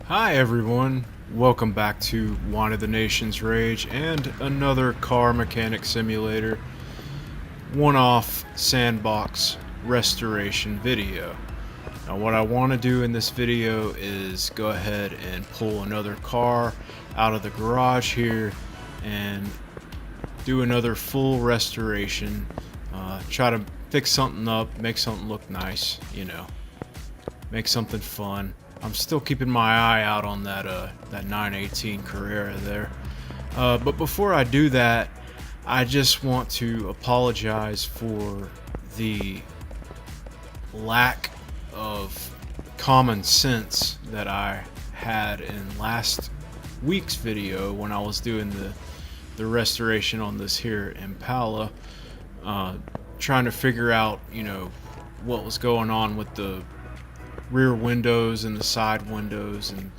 Hi everyone, welcome back to Wine of the Nation's Rage and another car mechanic simulator one-off sandbox restoration video. Now what I want to do in this video is go ahead and pull another car out of the garage here and do another full restoration, try to fix something up, make something look nice, make something fun. I'm still keeping my eye out on that 918 Carrera there. But before I do that, I just want to apologize for the lack of common sense that I had in last week's video when I was doing the restoration on this here Impala, trying to figure out, what was going on with the rear windows and the side windows, and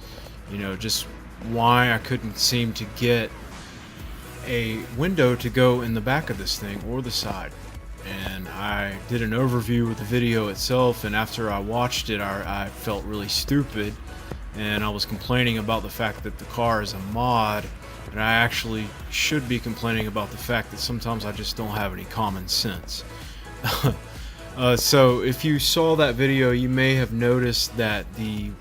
just why I couldn't seem to get a window to go in the back of this thing or the side. And I did an overview of the video itself, and after I watched it, I felt really stupid, and I was complaining about the fact that the car is a mod, and I actually should be complaining about the fact that sometimes I just don't have any common sense. So if you saw that video, you may have noticed that the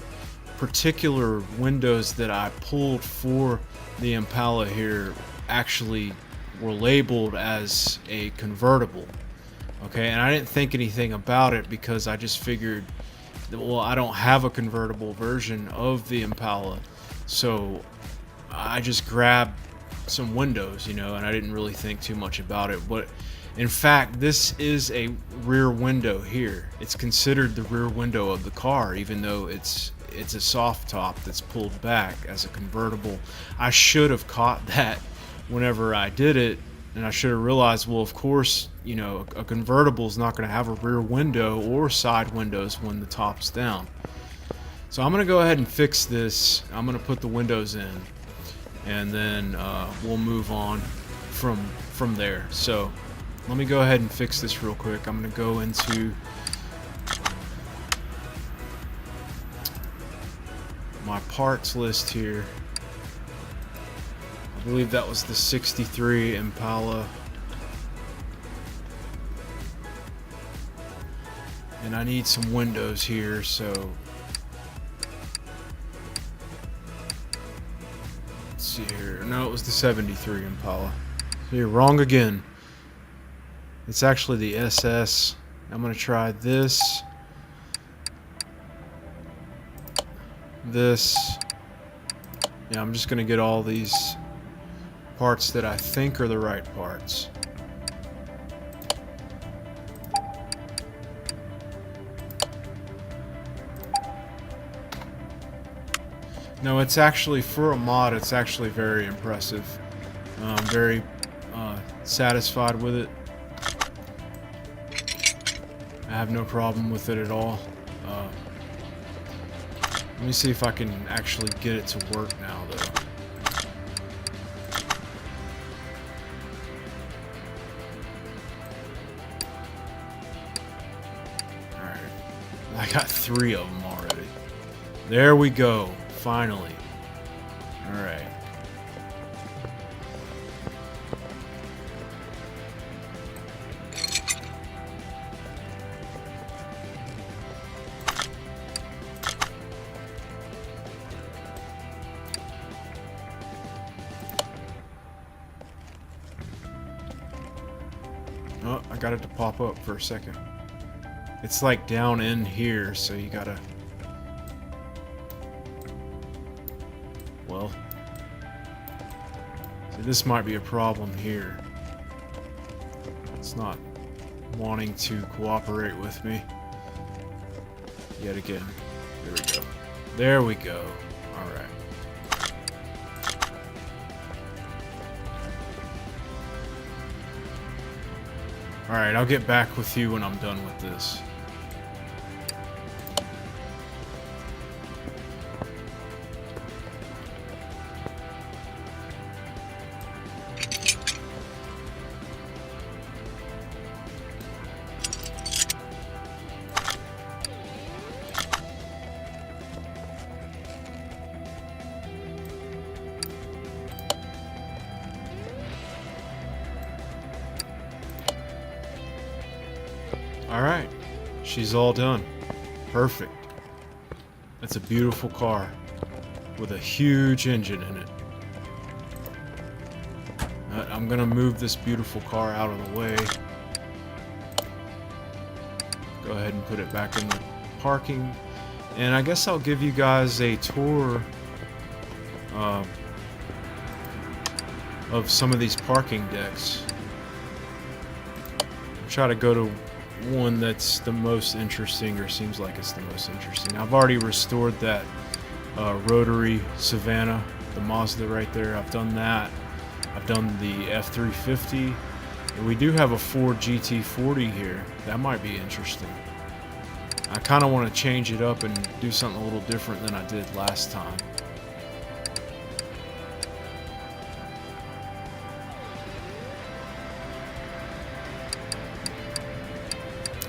particular windows that I pulled for the Impala here actually were labeled as a convertible. Okay, and I didn't think anything about it because I just figured that, well, I don't have a convertible version of the Impala, so I just grabbed some windows, and I didn't really think too much about it. But in fact, this is a rear window here. It's considered the rear window of the car, even though it's a soft top that's pulled back as a convertible. I should have caught that whenever I did it, and I should have realized, well, of course, a convertible is not going to have a rear window or side windows when the top's down. So I'm going to go ahead and fix this. I'm going to put the windows in, and then we'll move on from there. So let me go ahead and fix this real quick. I'm going to go into my parts list here. I believe that was the 63 Impala. And I need some windows here, so let's see here. No, it was the 73 Impala. So you're wrong again. It's actually the SS. I'm going to try this. Yeah, I'm just going to get all these parts that I think are the right parts. No, it's actually, for a mod, it's actually very impressive. I'm very satisfied with it. I have no problem with it at all. Let me see if I can actually get it to work now, though. Alright. I got 3 of them already. There we go. Finally. Alright. Oh, I got it to pop up for a second. It's like down in here, so you gotta... Well... See, this might be a problem here. It's not wanting to cooperate with me. Yet again. There we go. There we go. Alright. Alright, I'll get back with you when I'm done with this. Alright, she's all done. Perfect. That's a beautiful car with a huge engine in it. I'm gonna move this beautiful car out of the way. Go ahead and put it back in the parking. And I guess I'll give you guys a tour of some of these parking decks. Try to go to one that's the most interesting, or seems like it's the most interesting. I've already restored that rotary Savannah, the Mazda right there. I've done that. I've done the F350. And we do have a Ford GT40 here. That might be interesting. I kind of want to change it up and do something a little different than I did last time.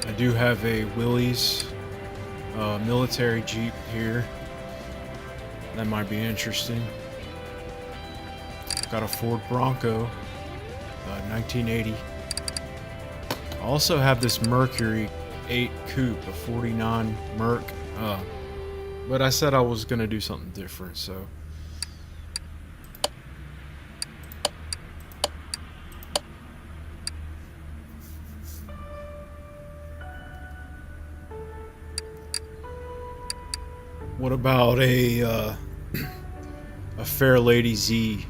I do have a Willys military Jeep here. That might be interesting. Got a Ford Bronco, 1980. I also have this Mercury 8 Coupe, a 49 Merc. But I said I was going to do something different, so. What about a Fairlady-280Z?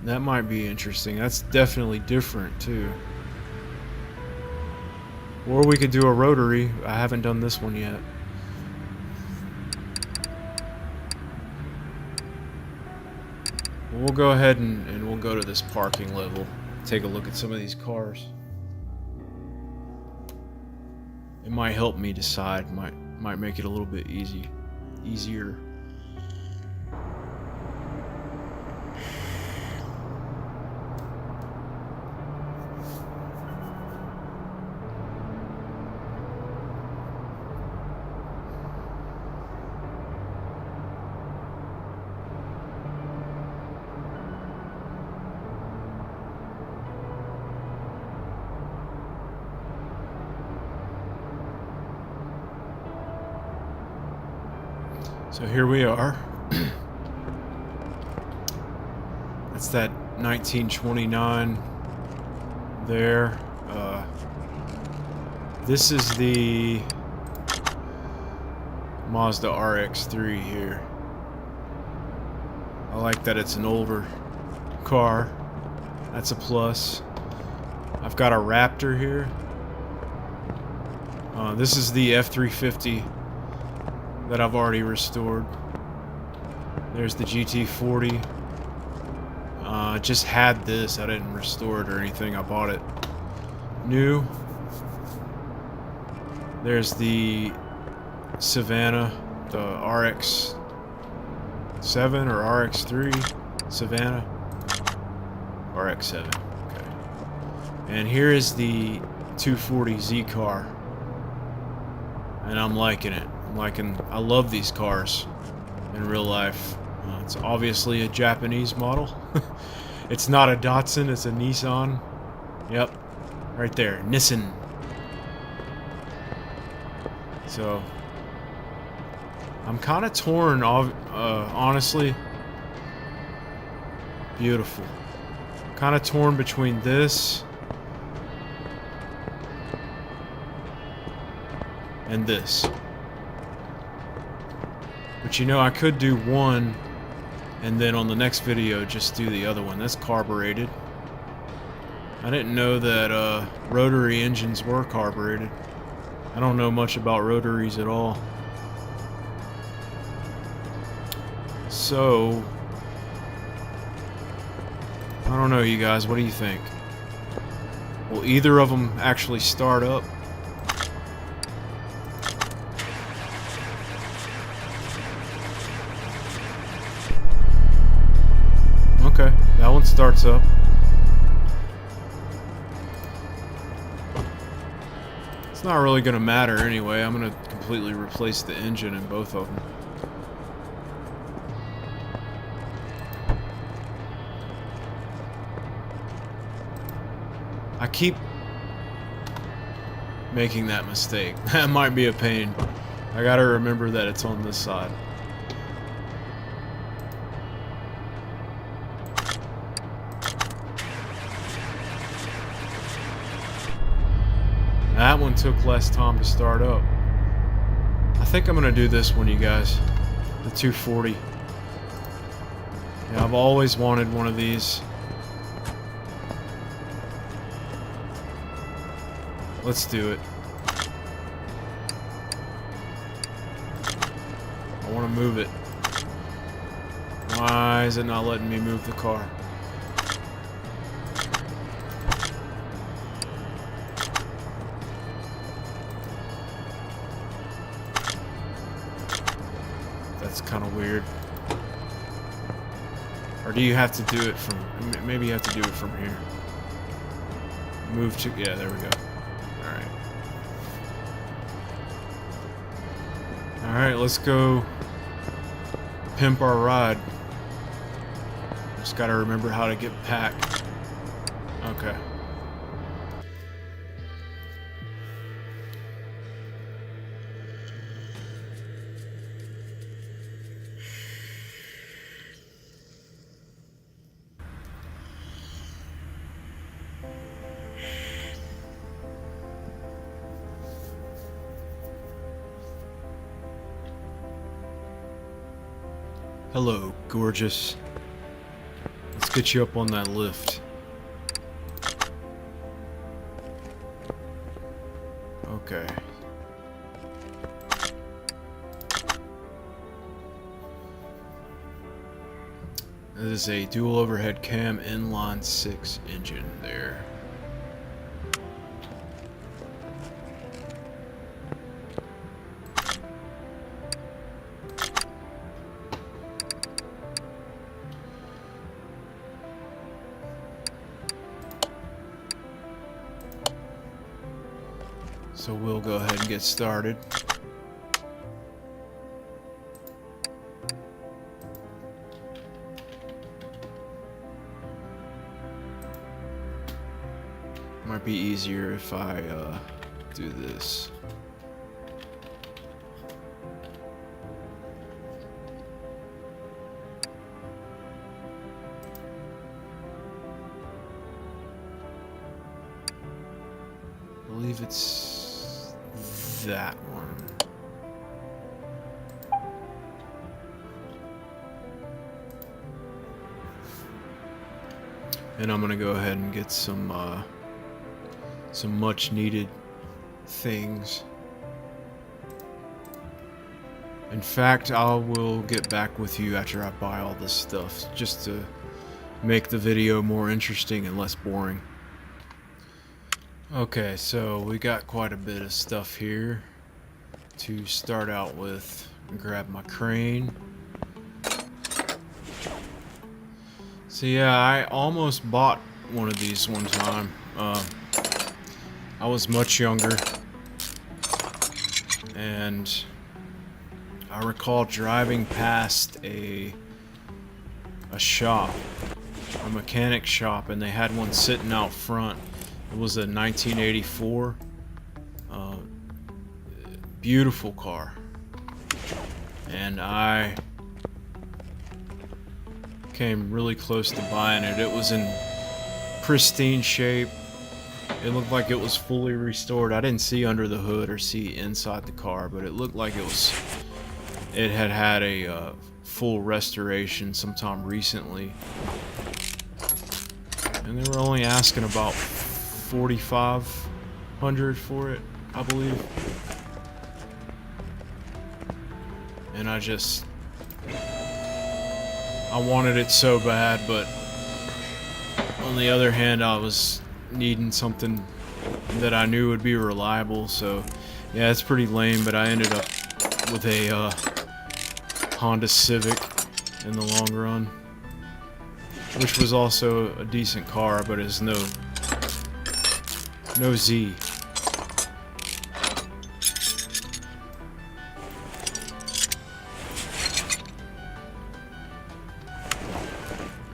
That might be interesting. That's definitely different too. Or we could do a rotary. I haven't done this one yet. We'll go ahead and we'll go to this parking level. Take a look at some of these cars. It might help me decide. Might make it a little bit easier. So here we are. That's that 1929 there. This is the Mazda RX-3 here. I like that it's an older car. That's a plus. I've got a Raptor here. This is the F350 that I've already restored. There's the GT40. Just had this. I didn't restore it or anything. I bought it new. There's the Savannah, the RX-7 or RX-3 Savannah. RX-7. Okay. And here is the 240Z car. And I'm liking it. I love these cars in real life. It's obviously a Japanese model. It's not a Datsun, it's a Nissan. Yep, right there, Nissan. So, I'm kind of torn, honestly. Beautiful. Kind of torn between this and this. But you know, I could do one and then on the next video just do the other one. That's carbureted. I didn't know that rotary engines were carbureted. I don't know much about rotaries at all. So, I don't know, you guys. What do you think? Will either of them actually start up? Okay, that one starts up. It's not really going to matter anyway. I'm going to completely replace the engine in both of them. making that mistake. That might be a pain. I gotta remember that it's on this side. That one took less time to start up. I think I'm gonna do this one, you guys. The 240. Yeah, I've always wanted one of these. Let's do it. I want to move it. Why is it not letting me move the car? That's kind of weird. Or do you have to do it from... Maybe you have to do it from here. Move to... Yeah, there we go. Alright. Alright, let's go pimp our ride. Just gotta remember how to get packed. Okay. Hello, gorgeous. Let's get you up on that lift. Okay. This is a dual overhead cam inline 6 engine there. So we'll go ahead and get started. Might be easier if I do this. I believe it's that one. And I'm gonna go ahead and get some much needed things. In fact, I will get back with you after I buy all this stuff, just to make the video more interesting and less boring. Okay, so we got quite a bit of stuff here to start out with. Grab my crane. So yeah, I almost bought one of these one time. I was much younger, and I recall driving past a shop, a mechanic shop, and they had one sitting out front. It was a 1984, beautiful car, and I came really close to buying it. It was in pristine shape. It looked like it was fully restored. I didn't see under the hood or see inside the car, but it looked like it had had a full restoration sometime recently, and they were only asking about $4,500 for it, I believe. And I wanted it so bad, but on the other hand, I was needing something that I knew would be reliable. So yeah, it's pretty lame, but I ended up with a Honda Civic in the long run, which was also a decent car, but is no Z.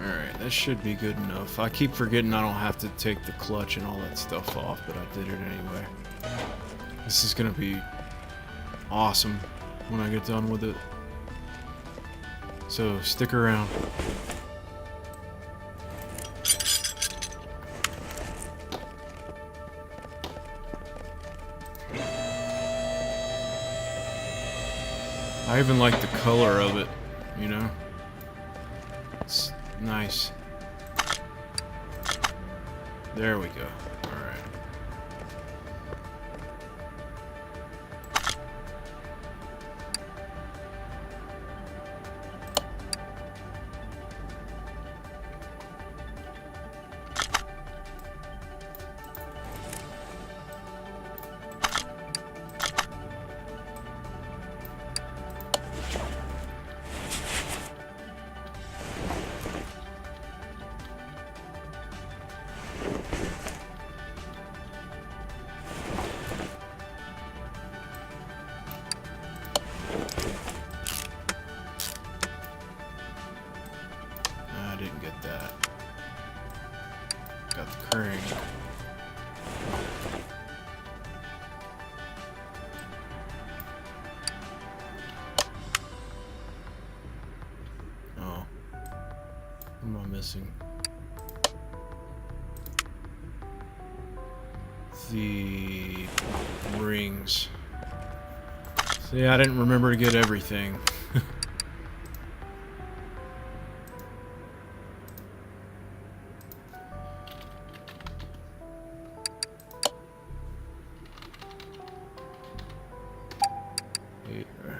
Alright, that should be good enough. I keep forgetting I don't have to take the clutch and all that stuff off, but I did it anyway. This is gonna be awesome when I get done with it. So stick around. I even like the color of it, you know? It's nice. There we go. Alright. Didn't get that. Got the crank. Oh. What am I missing? The rings. See, I didn't remember to get everything.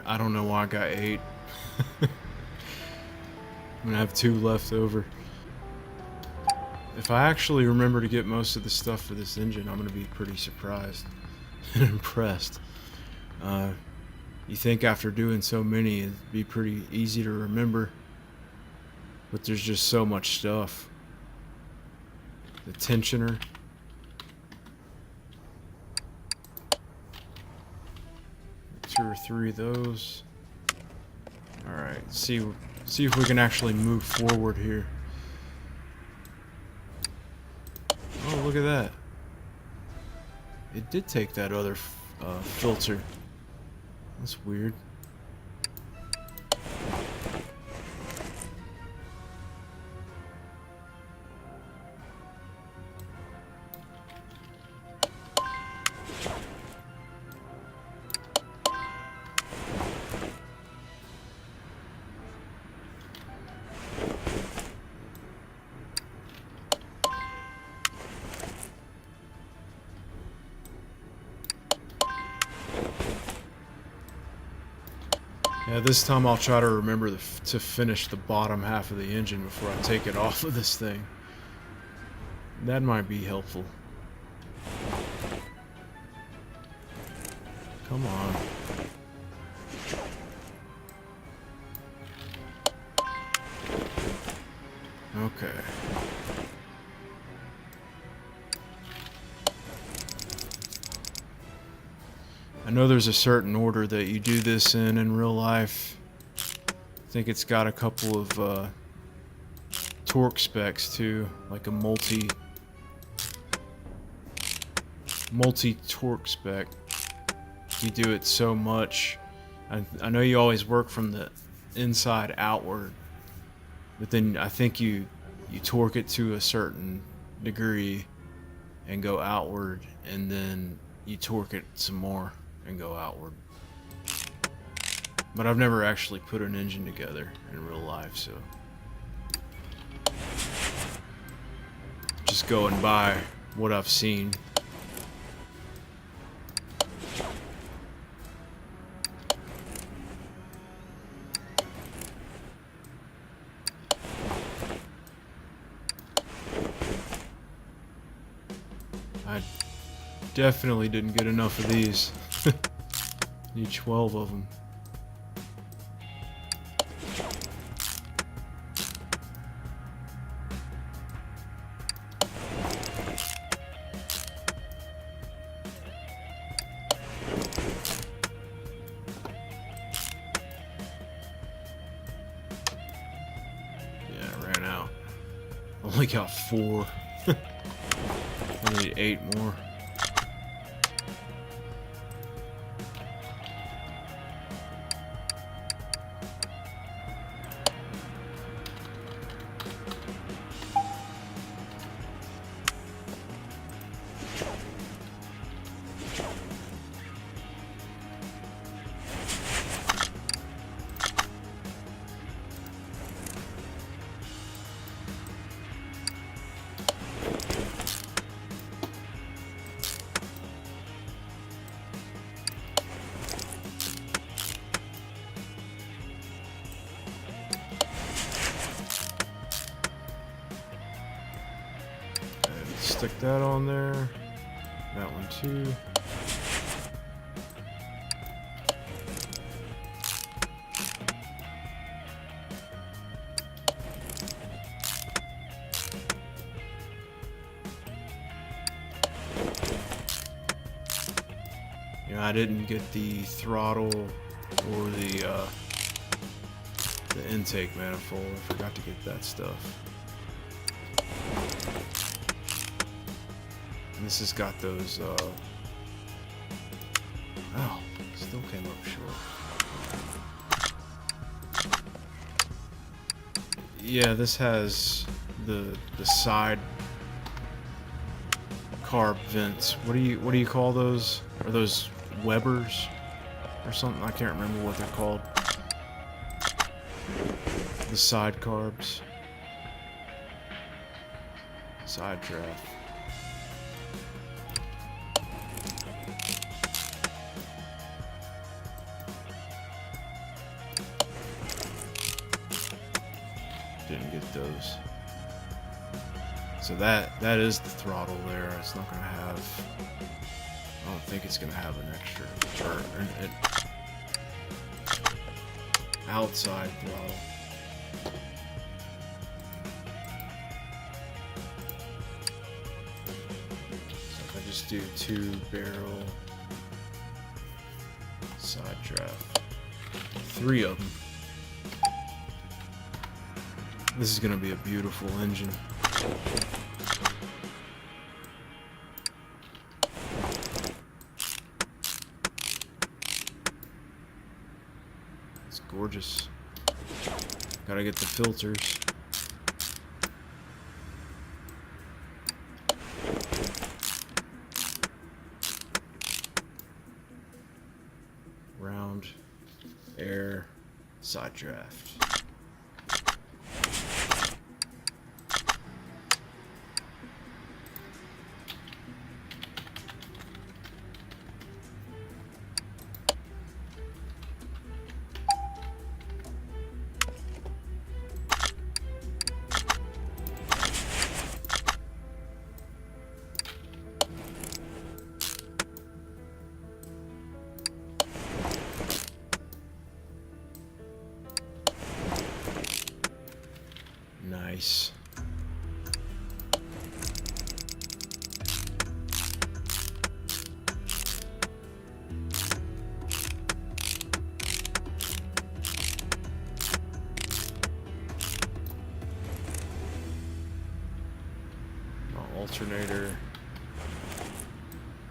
I don't know why I got 8. I'm gonna have 2 left over. If I actually remember to get most of the stuff for this engine, I'm gonna be pretty surprised and impressed. You think after doing so many, it'd be pretty easy to remember, but there's just so much stuff. The tensioner. 2 or 3 of those. Alright, see if we can actually move forward here. Oh, look at that. It did take that other filter. That's weird. Yeah, this time I'll try to remember to finish the bottom half of the engine before I take it off of this thing. That might be helpful. Come on. Okay. I know there's a certain order that you do this in real life. I think it's got a couple of torque specs too, like a multi torque spec. You do it so much. I know you always work from the inside outward, but then I think you torque it to a certain degree and go outward, and then you torque it some more and go outward. But I've never actually put an engine together in real life, so just going by what I've seen. I definitely didn't get enough of these. Need 12 of them. Yeah, I ran out. Only got 4. I need 8 more. Stick that on there. That one too. You know, I didn't get the throttle or the intake manifold. I forgot to get that stuff. And this has got those, oh, still came up short. Yeah, this has the side carb vents. What do you call those? Are those Webers or something? I can't remember what they're called. The side carbs. Side draft. Didn't get those. So that is the throttle there. It's not gonna have. I don't think it's gonna have an extra or an outside throttle. So if I just do 2-barrel side draft, 3 of them. This is gonna be a beautiful engine. It's gorgeous. Gotta get the filters. Round, air, side draft. Nice. Alternator.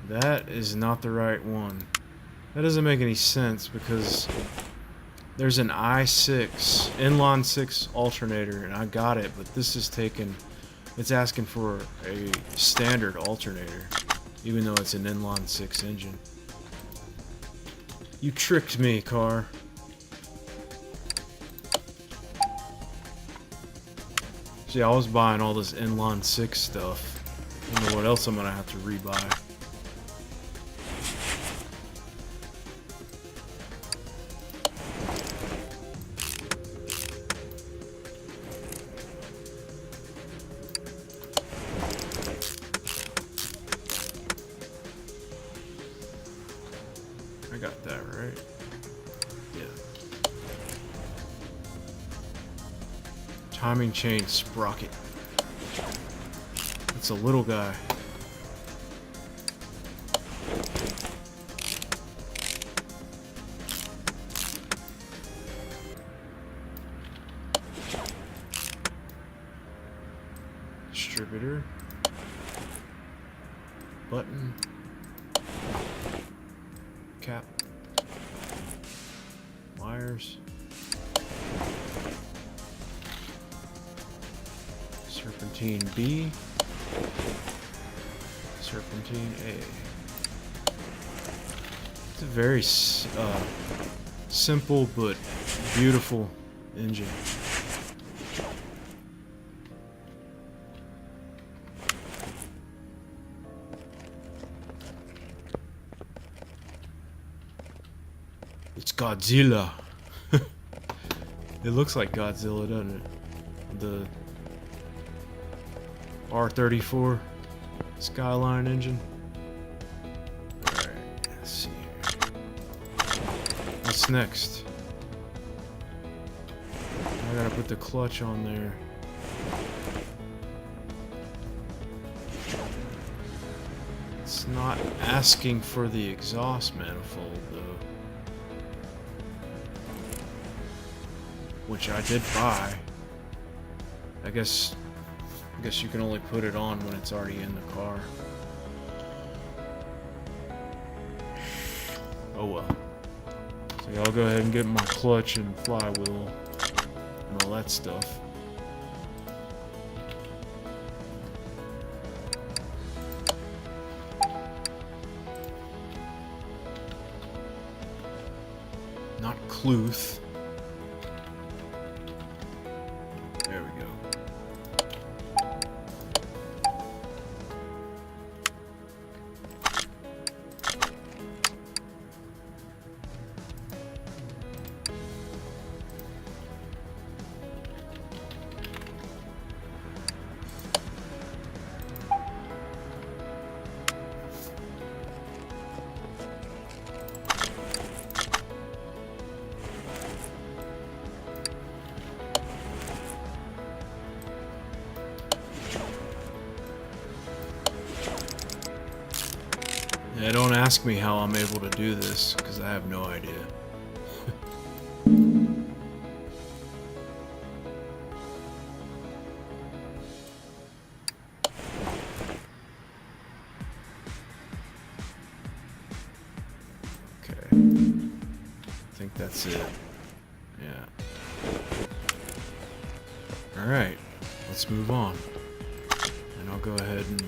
That is not the right one. That doesn't make any sense because there's an i6 inline 6 alternator and I got it, but this is it's asking for a standard alternator even though it's an inline 6 engine. You tricked me, car. See, I was buying all this inline 6 stuff. I don't know what else I'm gonna have to rebuy. I got that right. Yeah. Timing chain sprocket. It's a little guy. Distributor. Button. Cap. Wires. Serpentine B. Serpentine A. It's a very simple but beautiful engine. It's Godzilla. It looks like Godzilla, doesn't it? The R34. Skyline engine. Alright, let's see here. What's next? I gotta put the clutch on there. It's not asking for the exhaust manifold though. Which I did buy. I guess you can only put it on when it's already in the car. Oh well. So I'll go ahead and get my clutch and flywheel and all that stuff. Not Cluth. There we go. Yeah, don't ask me how I'm able to do this, because I have no idea. Okay. I think that's it. Yeah. Alright, let's move on. And I'll go ahead and...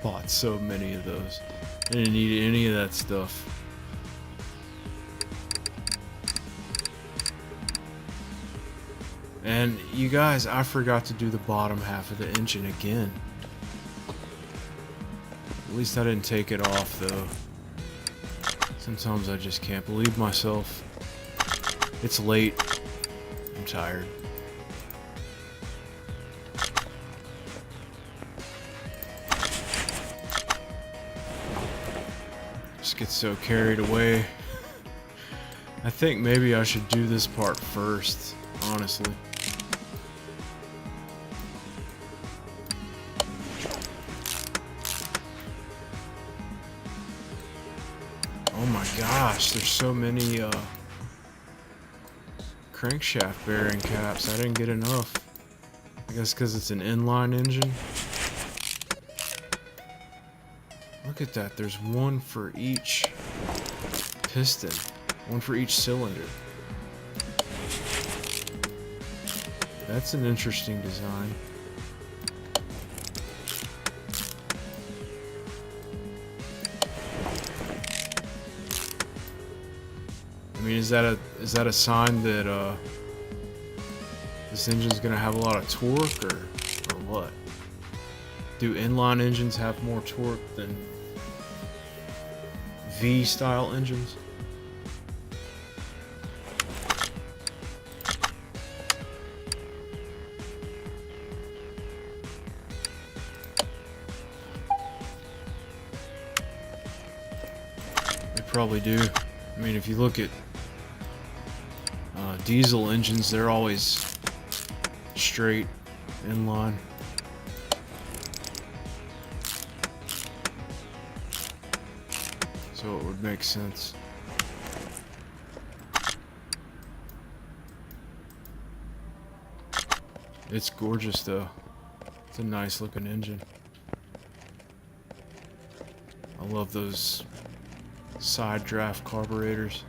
bought so many of those. I didn't need any of that stuff. And you guys, I forgot to do the bottom half of the engine again. At least I didn't take it off though. Sometimes I just can't believe myself. It's late. I'm tired. Just get so carried away. I think maybe I should do this part first, honestly. Oh my gosh, there's so many crankshaft bearing caps. I didn't get enough. I guess because it's an inline engine. Look at that, there's one for each piston, one for each cylinder. That's an interesting design. I mean, is that a sign that this engine's gonna have a lot of torque, or what? Do inline engines have more torque than V-style engines? They probably do. I mean, if you look at diesel engines, they're always straight inline. So it would make sense. It's gorgeous though. It's a nice looking engine. I love those side draft carburetors.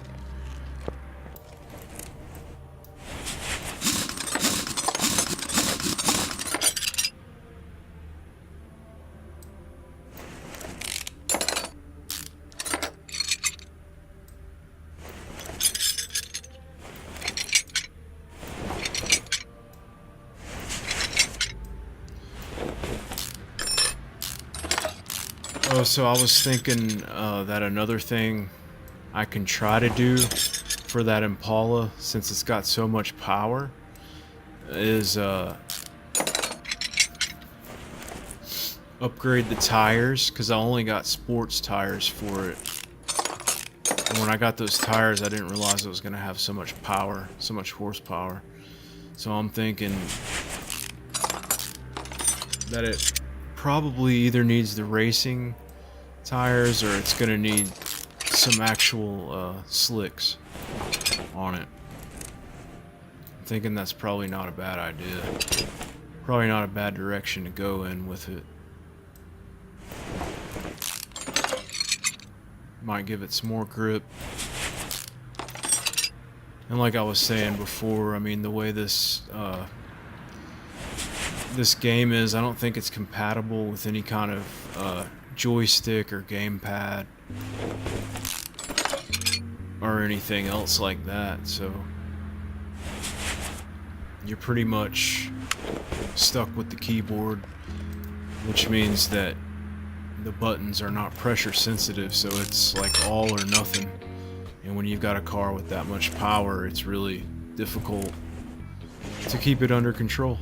Oh, so I was thinking that another thing I can try to do for that Impala, since it's got so much power, is upgrade the tires, because I only got sports tires for it. And when I got those tires, I didn't realize it was going to have so much power, so much horsepower. So I'm thinking that it probably either needs the racing tires or it's going to need some actual slicks on it. I'm thinking that's probably not a bad idea. Probably not a bad direction to go in with it. Might give it some more grip. And like I was saying before, I mean, the way this this game is, I don't think it's compatible with any kind of joystick or gamepad or anything else like that, so you're pretty much stuck with the keyboard, which means that the buttons are not pressure sensitive, so it's like all or nothing. And when you've got a car with that much power, it's really difficult to keep it under control.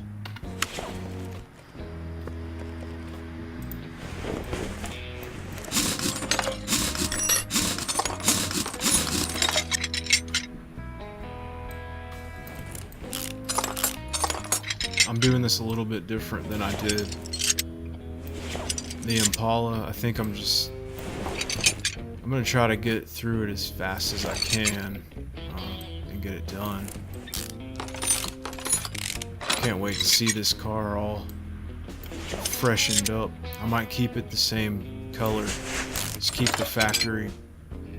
I'm doing this a little bit different than I did the Impala. I think I'm gonna try to get through it as fast as I can and get it done. Can't wait to see this car all freshened up. I might keep it the same color, just keep the factory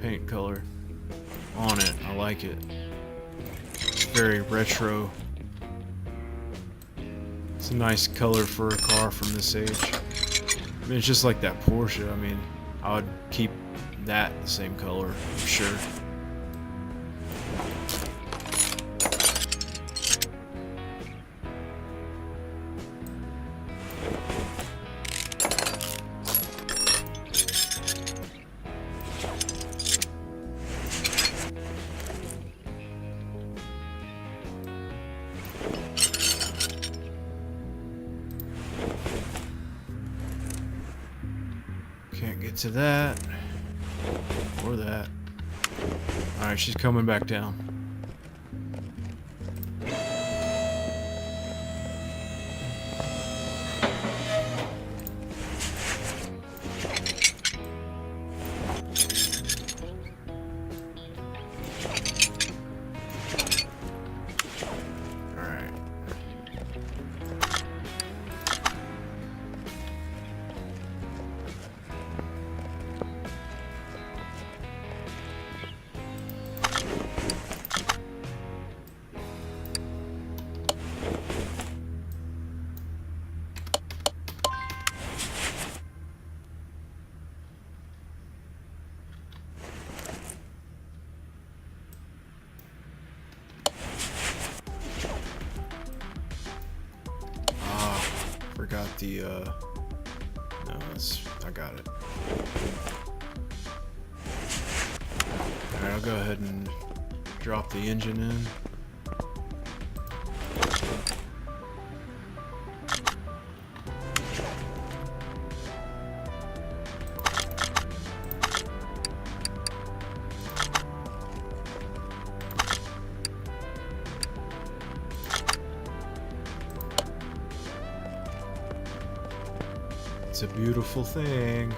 paint color on it. I like it. It's very retro. It's a nice color for a car from this age. I mean, it's just like that Porsche. I mean, I would keep that the same color, for sure. Can't get to that. Or that. Alright, she's coming back down. Alright. Forgot the, no, I got it. Alright, I'll go ahead and drop the engine in. It's a beautiful thing.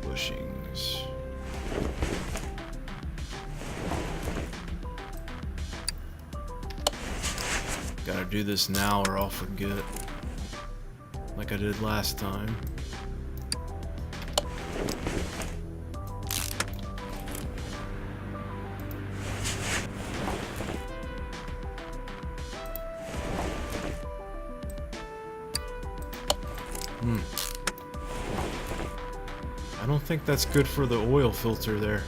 Bushings. Gotta do this now or I'll forget, like I did last time. I don't think that's good for the oil filter there.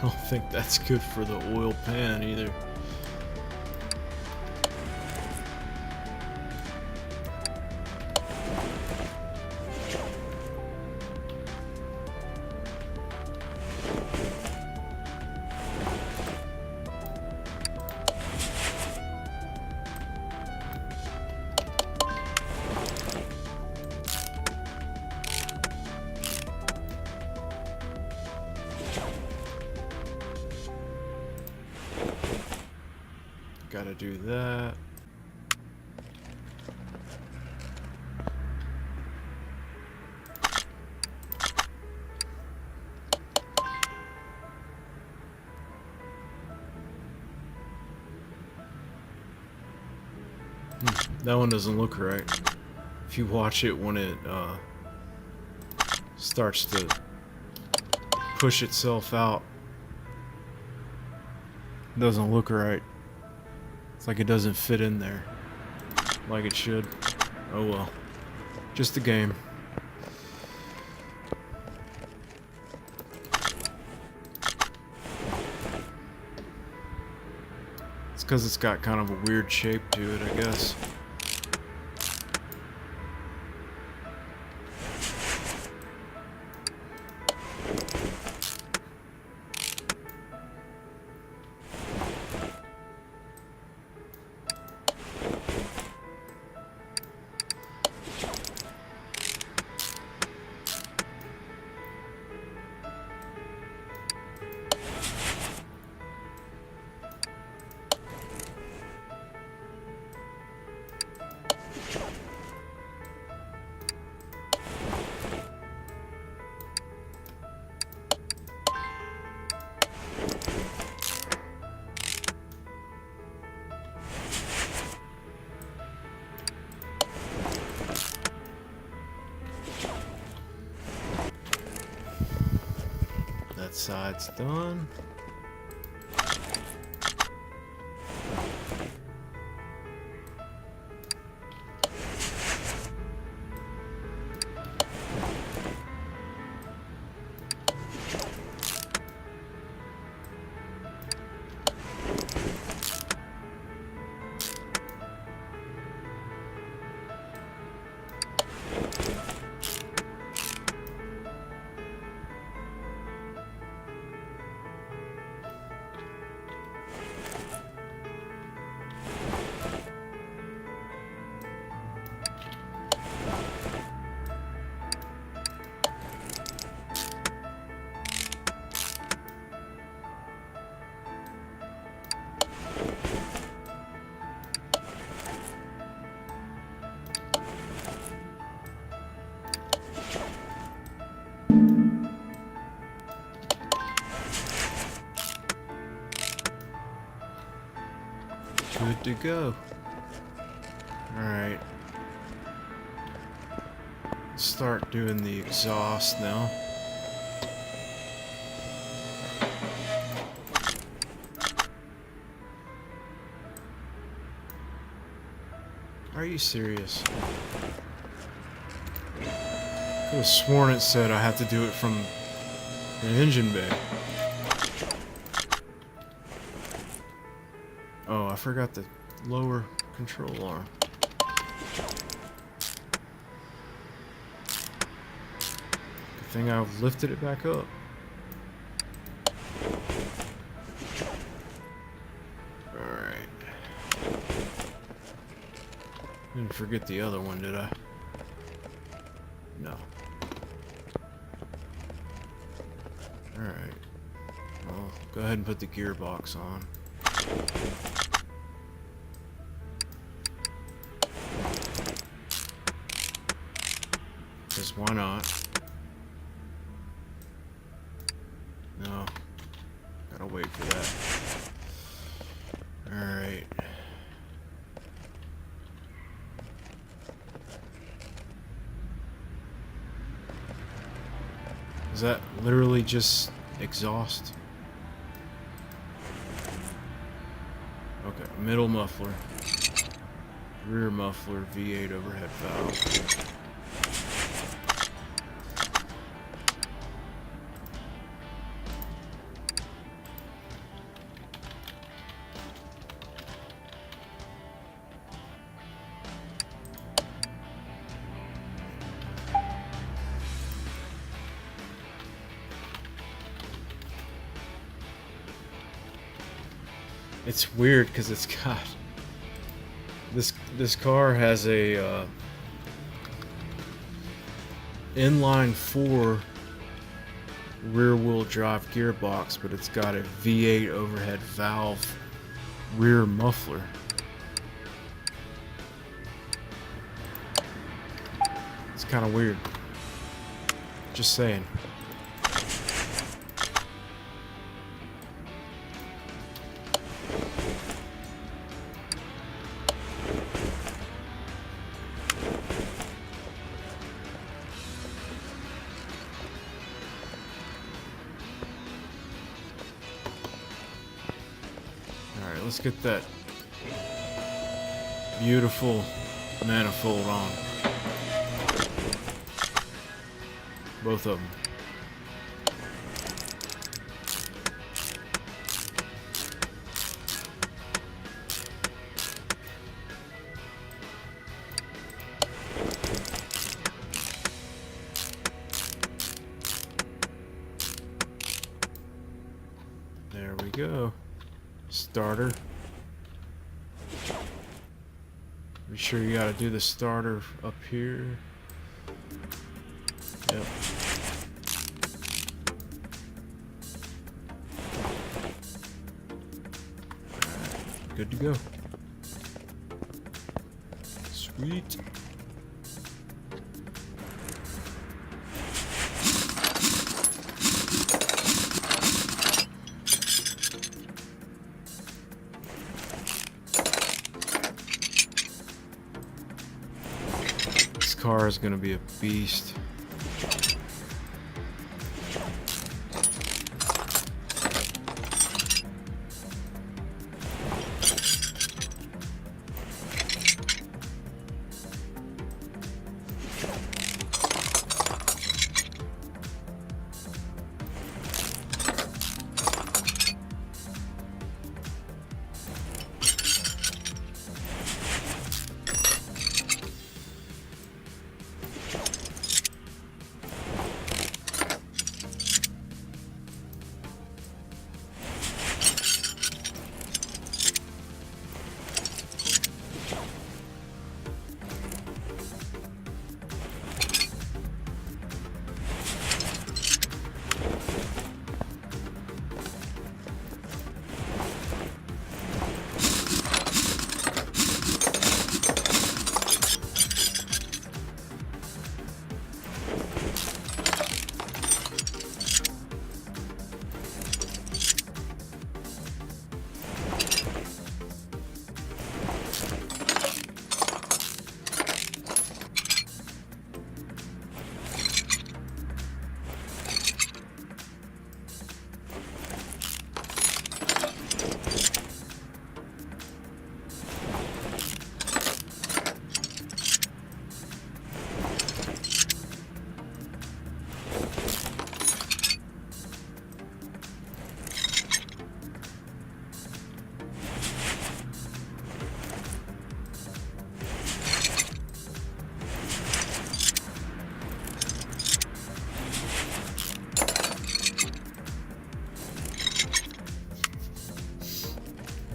don't think that's good for the oil pan either. Gotta do that. That one doesn't look right. If you watch it when it starts to push itself out, it doesn't look right. It's like it doesn't fit in there like it should. Oh well. Just a game. It's because it's got kind of a weird shape to it, I guess. That side's done. Good to go. Alright. Start doing the exhaust now. Are you serious? I could have sworn it said I had to do it from the engine bay. Oh, I forgot the lower control arm. Good thing I lifted it back up. Alright. Didn't forget the other one, did I? No. Alright. Well, go ahead and put the gearbox on. Because why not? No. Gotta wait for that. Alright. Is that literally just exhaust? Okay, middle muffler. Rear muffler, V8 overhead valve. It's weird because it's got this car has a inline 4 rear-wheel drive gearbox, but it's got a V8 overhead valve rear muffler. It's kind of weird. Just saying. Alright, let's get that beautiful manifold on. Both of them. There we go. Starter. Be sure you gotta do the starter up here. Yep. Alright, good to go. Sweet. This car is gonna be a beast.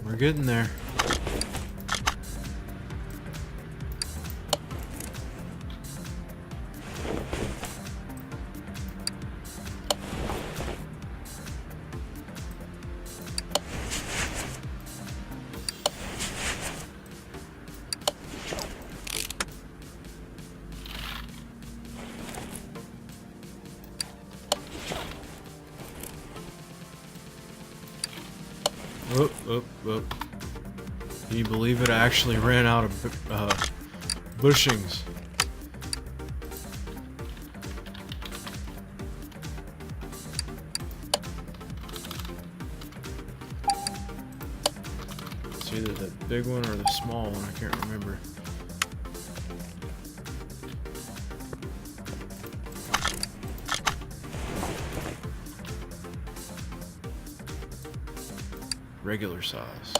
We're getting there. Oh, oh, oh. Can you believe it? I actually ran out of bushings. It's either the big one or the small one, I can't remember. Regular size.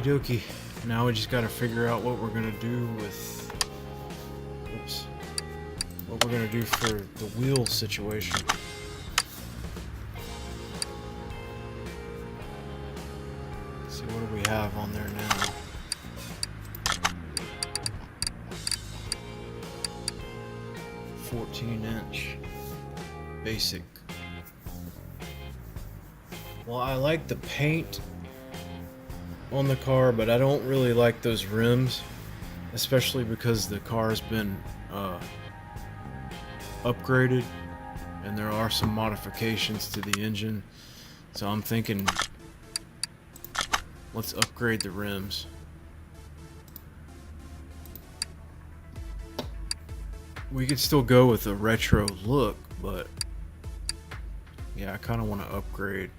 dokie. Now we just gotta figure out what we're gonna do with... Oops. What we're gonna do for the wheel situation. Let's see, what do we have on there now? "14" basic. Well, I like the paint on the car, but I don't really like those rims, especially because the car's been upgraded and there are some modifications to the engine. So I'm thinking, let's upgrade the rims. We could still go with a retro look, but yeah, I kind of want to upgrade.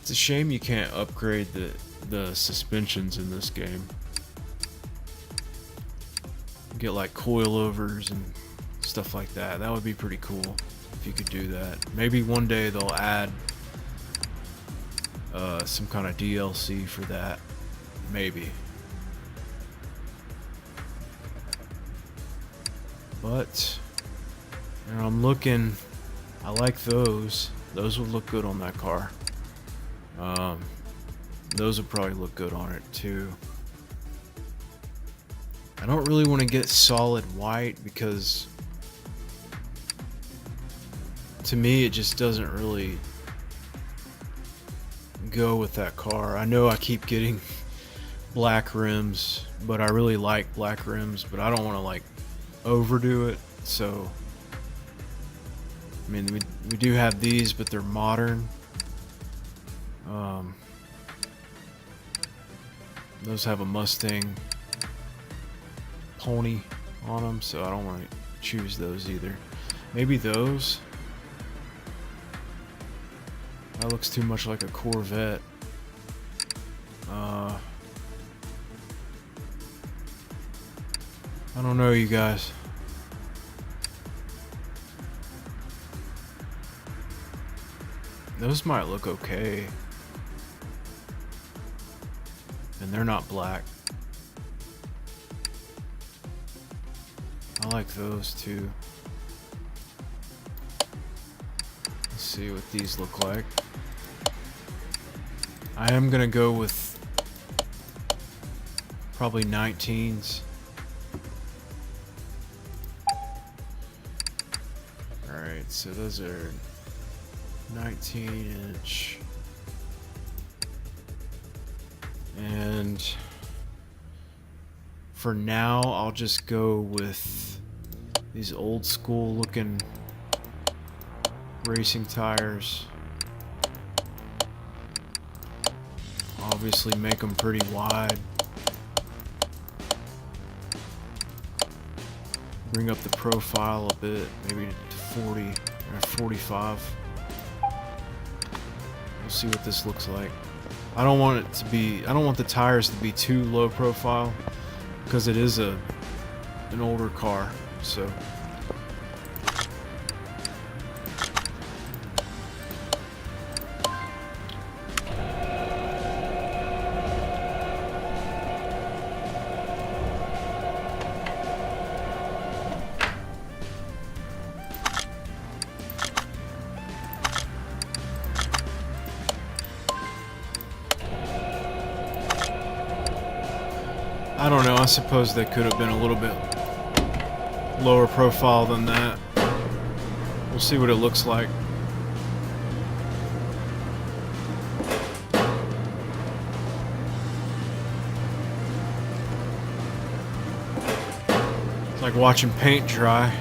It's a shame you can't upgrade the suspensions in this game. Get like coilovers and stuff like that. That would be pretty cool if you could do that. Maybe one day they'll add some kind of DLC for that. Maybe. But you know, I'm looking. I like those. Those would look good on that car. Those would probably look good on it too. I don't really want to get solid white because to me it just doesn't really go with that car. I know I keep getting black rims, but I really like black rims, but I don't want to like overdo it. So I mean, we do have these, but they're modern. Those have a Mustang pony on them, so I don't want to choose those either. Maybe those. That looks too much like a Corvette. I don't know, you guys. Those might look okay. And they're not black. I like those too. Let's see what these look like. I am gonna go with probably 19s. Alright, so those are 19-inch. And for now, I'll just go with these old school looking racing tires. Obviously make them pretty wide. Bring up the profile a bit, maybe to 40 or 45. We'll see what this looks like. I don't want it to be, I don't want the tires to be too low profile because it is an older car, so. I don't know, I suppose they could have been a little bit lower profile than that. We'll see what it looks like. It's like watching paint dry.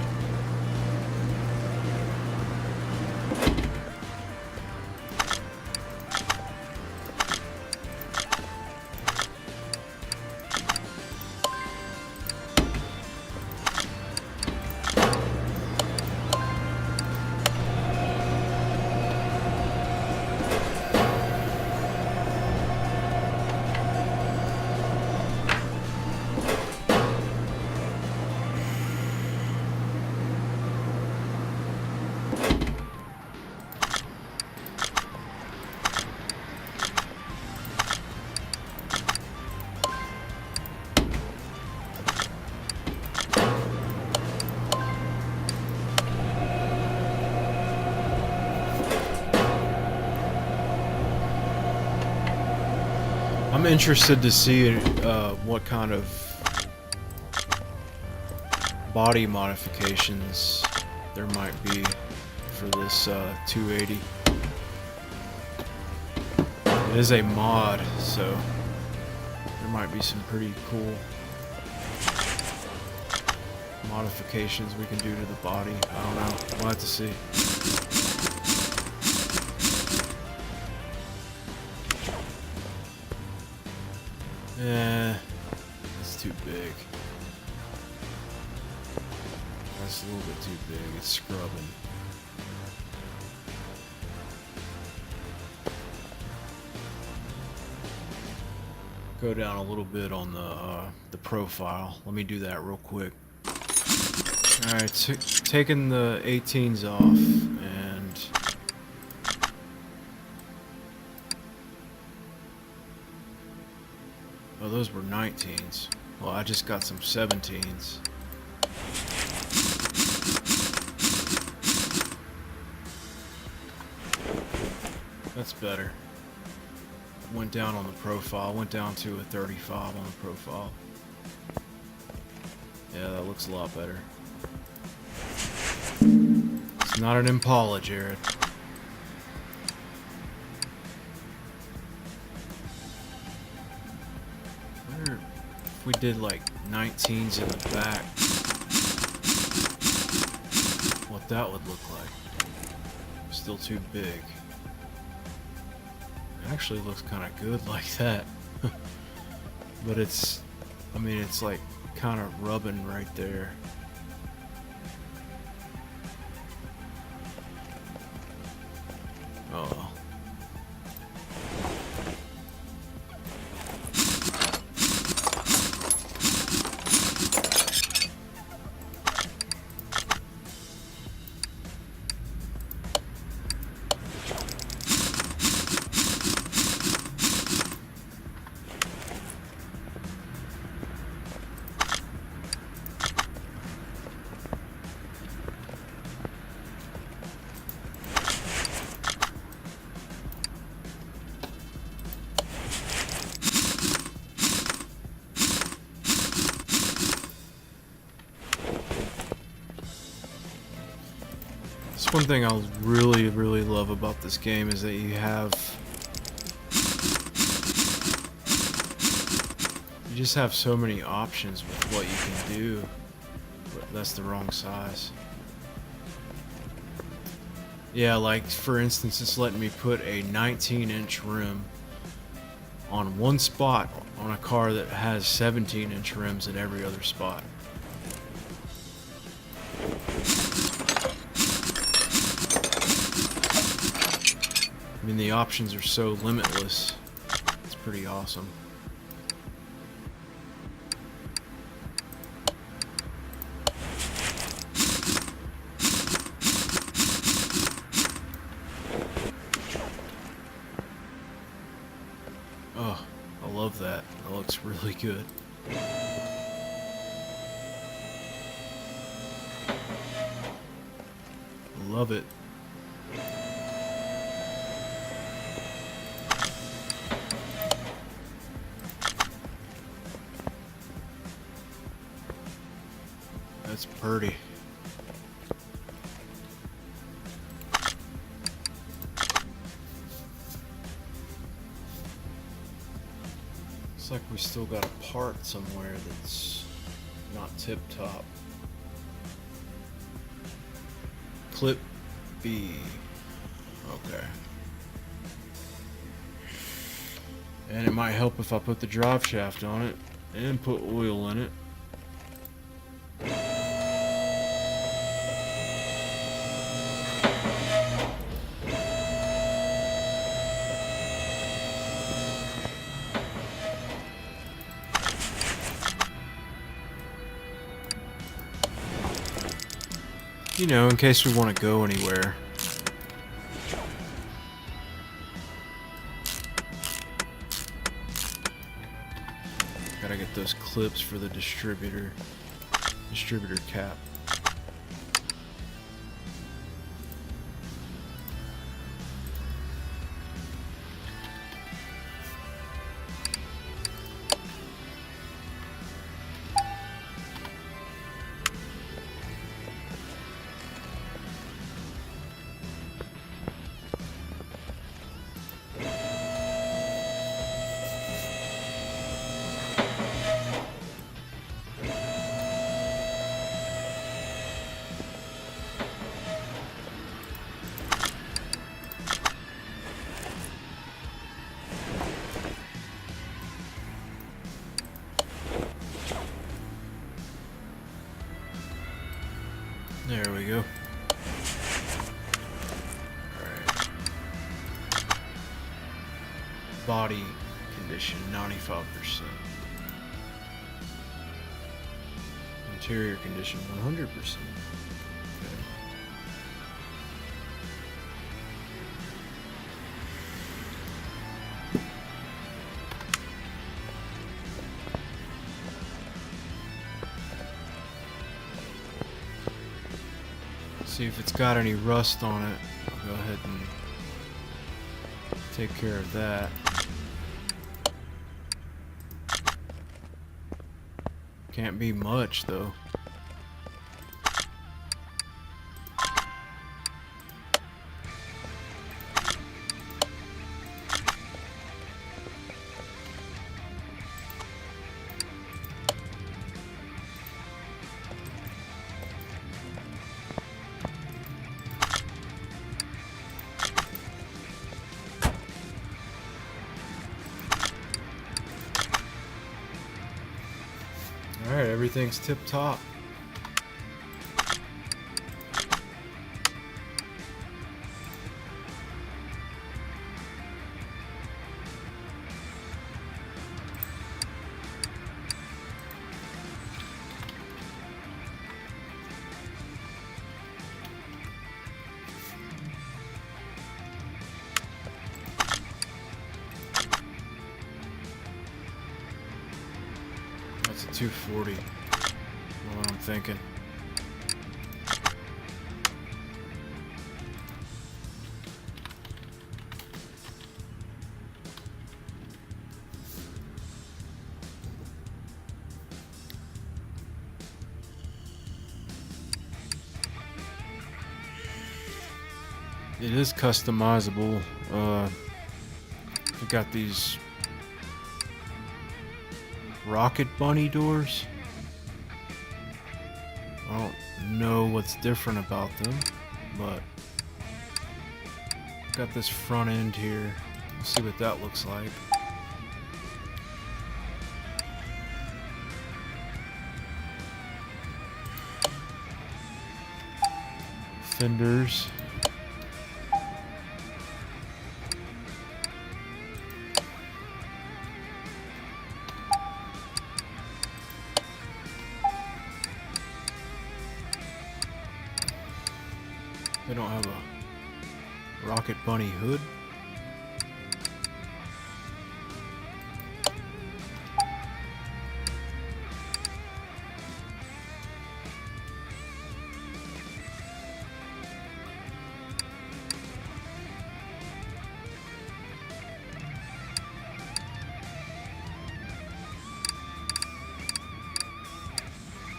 I'm interested to see what kind of body modifications there might be for this 280. It is a mod, so there might be some pretty cool modifications we can do to the body. I don't know. We'll have to see. It's too big. That's a little bit too big. It's scrubbing. Go down a little bit on the profile. Let me do that real quick. All right, taking the 18s off, and oh, those were 19s. Well, I just got some 17s. That's better. Went down on the profile. Went down to a 35 on the profile. Yeah, that looks a lot better. It's not an Impala, Jared. I wonder if we did like 19s in the back, what that would look like. Still too big. It actually looks kind of good like that. But it's, I mean, it's like kind of rubbing right there. Oh well. One thing I really love about this game is that you just have so many options with what you can do. But that's the wrong size. Yeah, like for instance, it's letting me put a 19-inch rim on one spot on a car that has 17-inch rims at every other spot. I mean, the options are so limitless. It's pretty awesome. Oh, I love that. That looks really good. Love it. That's pretty. Looks like we still got a part somewhere that's not tip-top. Clip B. Okay. And it might help if I put the drive shaft on it and put oil in it. You know, in case we want to go anywhere. Gotta get those clips for the distributor cap. go. Alright. Body condition, 95%. Interior condition, 100%. See if it's got any rust on it. I'll go ahead and take care of that. Can't be much though. Alright, everything's tip-top. That's a 240. What I'm thinking. It is customizable. We got these rocket bunny doors. I don't know what's different about them, but got this front end here. Let's see what that looks like. Fenders. They don't have a rocket bunny hood.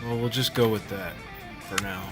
Well, we'll just go with that for now.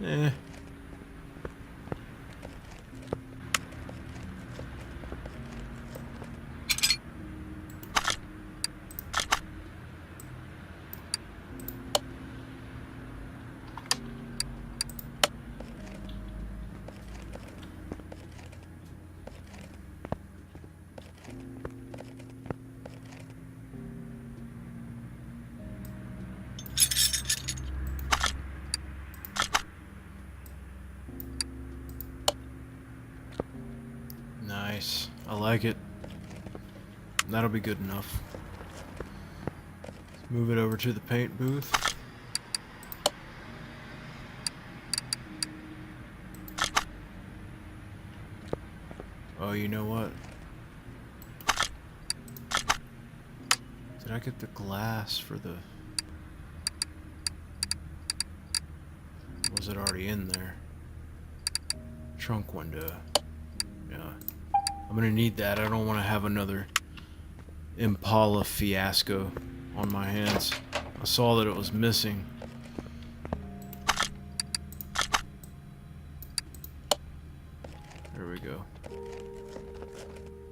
Eh. Nice. I like it. That'll be good enough. Let's move it over to the paint booth. Oh, you know what? Did I get the glass for the... it already in there? Trunk window. Yeah. I'm gonna need that. I don't want to have another Impala fiasco on my hands. I saw that it was missing. There we go.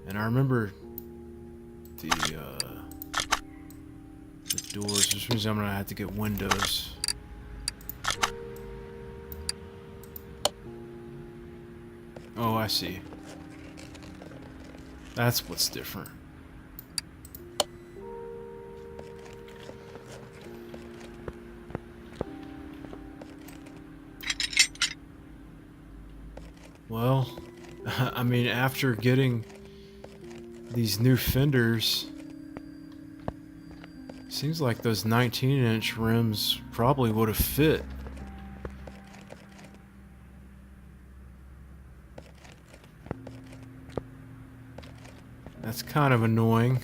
And I remember the doors, which means I'm gonna have to get windows. Oh, I see. That's what's different. Well, I mean, after getting these new fenders, seems like those 19-inch rims probably would have fit. That's kind of annoying.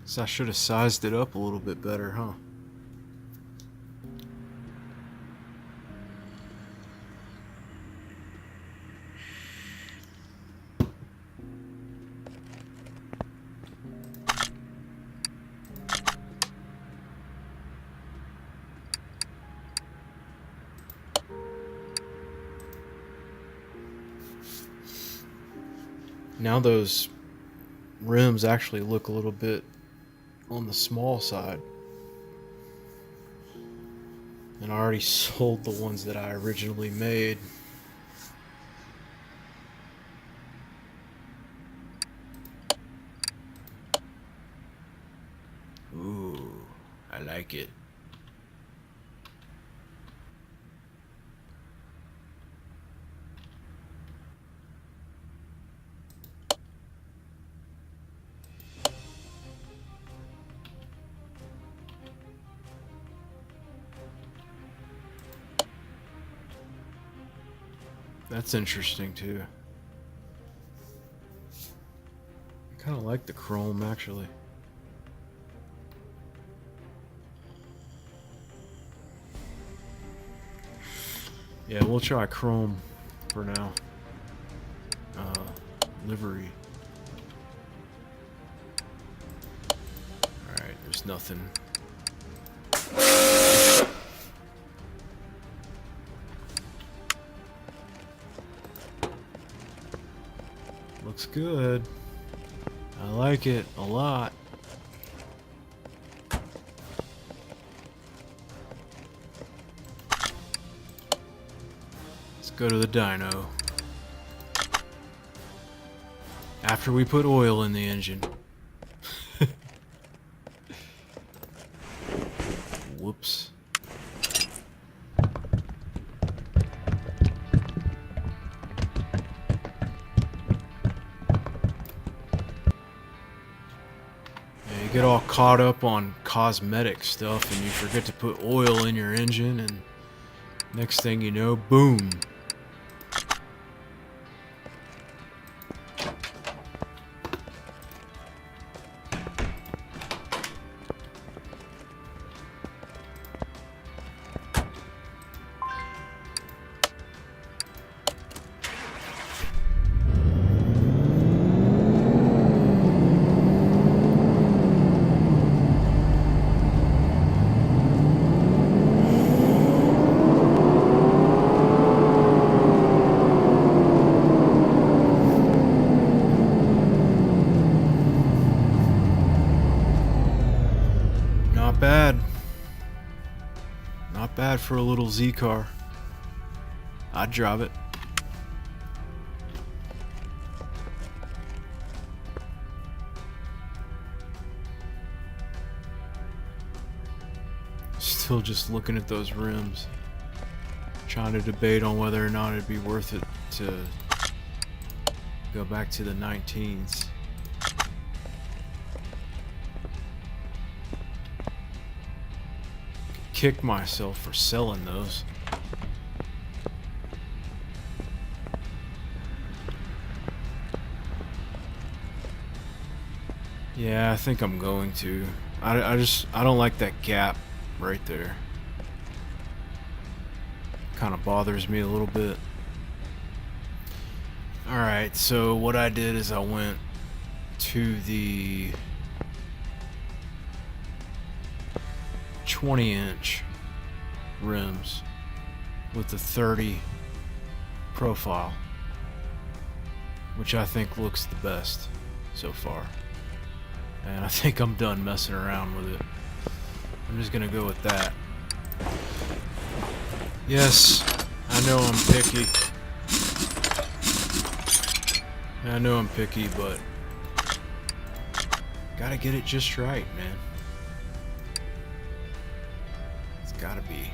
So I should have sized it up a little bit better, huh? Now those rims actually look a little bit on the small side. And I already sold the ones that I originally made. Ooh, I like it. That's interesting too. I kind of like the chrome actually. Yeah, we'll try chrome for now. Livery. Alright, there's nothing. Looks good. I like it a lot. Let's go to the dyno. After we put oil in the engine. Whoops. You get all caught up on cosmetic stuff and you forget to put oil in your engine, and next thing you know, boom. Not bad. Not bad for a little Z car. I'd drive it. Still just looking at those rims. Trying to debate on whether or not it'd be worth it to go back to the 19s. Kick myself for selling those. Yeah, I think I'm going to. I don't like that gap right there. Kind of bothers me a little bit. Alright, so what I did is I went to the 20-inch rims with the 30 profile, which I think looks the best so far. And I think I'm done messing around with it. I'm just gonna go with that. Yes, I know I'm picky. I know I'm picky, but gotta get it just right, man. It's gotta be.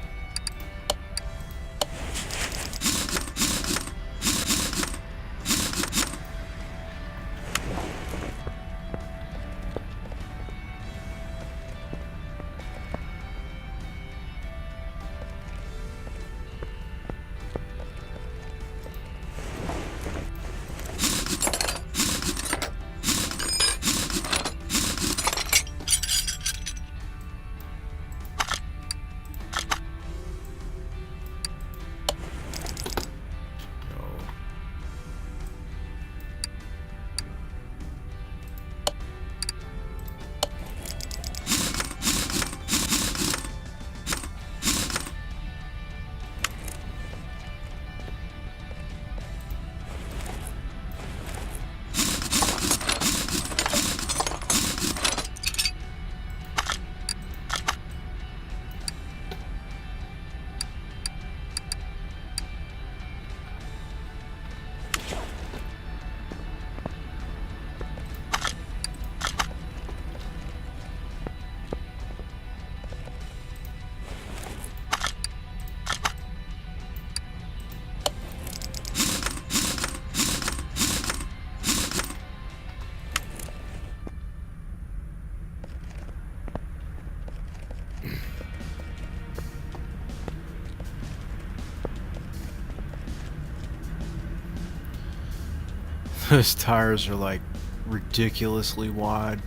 Those tires are like ridiculously wide.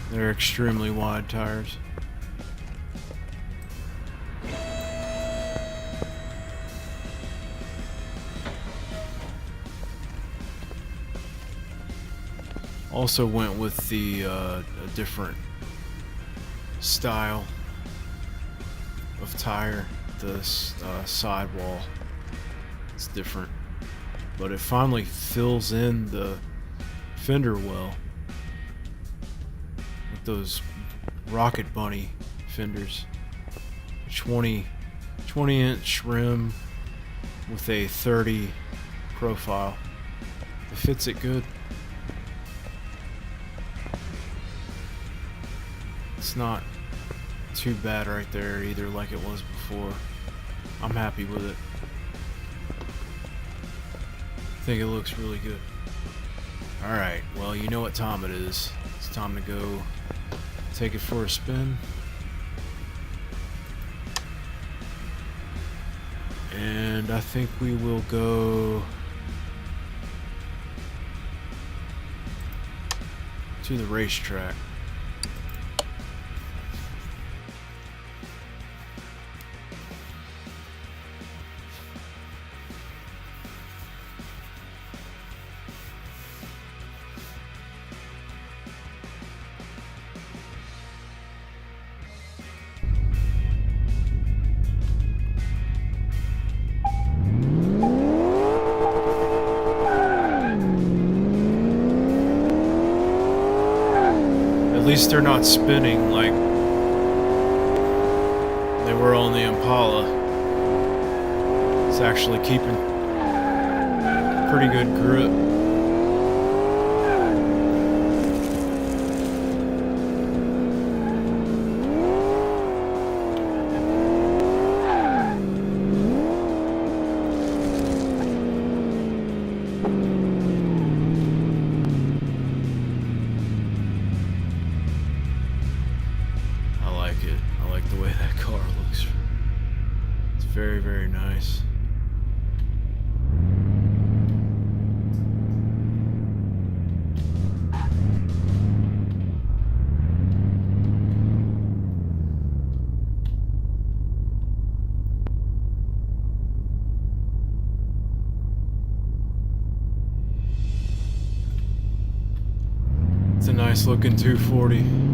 They're extremely wide tires. Also went with the a different style of tire. The sidewall. It's different, but it finally fills in the fender well with those Rocket Bunny fenders. 20-inch rim with a 30 profile. It fits it good. It's not too bad right there either, like it was before. I'm happy with it. I think it looks really good. Alright, well, you know what time it is. It's time to go take it for a spin. And I think we will go to the racetrack. At least they're not spinning like they were on the Impala. It's actually keeping pretty good grip. I like the way that car looks. It's very, very nice. a nice looking 240.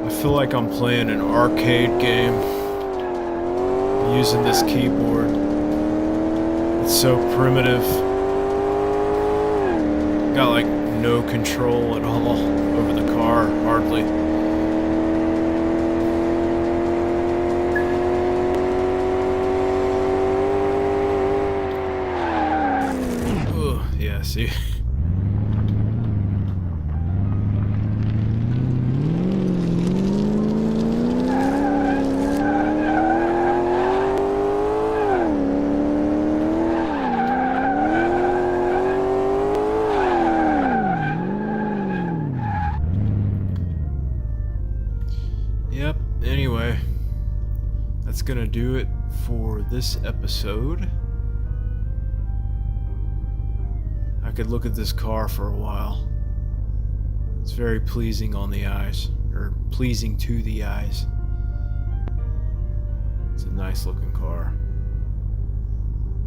I feel like I'm playing an arcade game using this keyboard. It's so primitive. Got like no control at all over the car, hardly. Ugh, yeah, see? Yep, anyway, that's gonna do it for this episode. I could look at this car for a while. It's very pleasing on the eyes, or pleasing to the eyes. It's a nice looking car.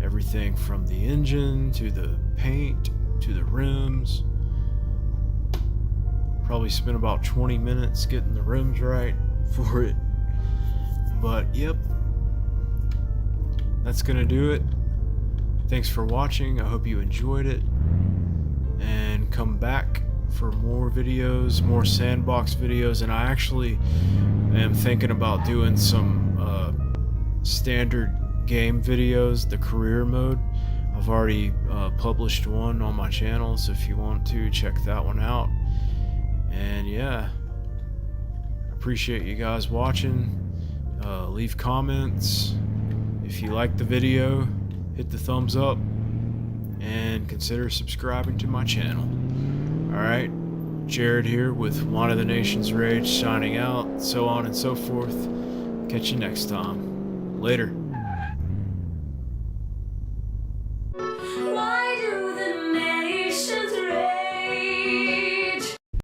Everything from the engine to the paint to the rims. Probably spent about 20 minutes getting the rims right for it. But yep, that's gonna do it. Thanks for watching. I hope you enjoyed it, and come back for more videos, more sandbox videos. And I actually am thinking about doing some standard game videos, the career mode. I've already published one on my channel, so if you want to check that one out. And yeah, appreciate you guys watching. Leave comments. If you like the video, hit the thumbs up and consider subscribing to my channel. Alright, Jared here with One of the Nation's Rage signing out, so on and so forth. Catch you next time. Later.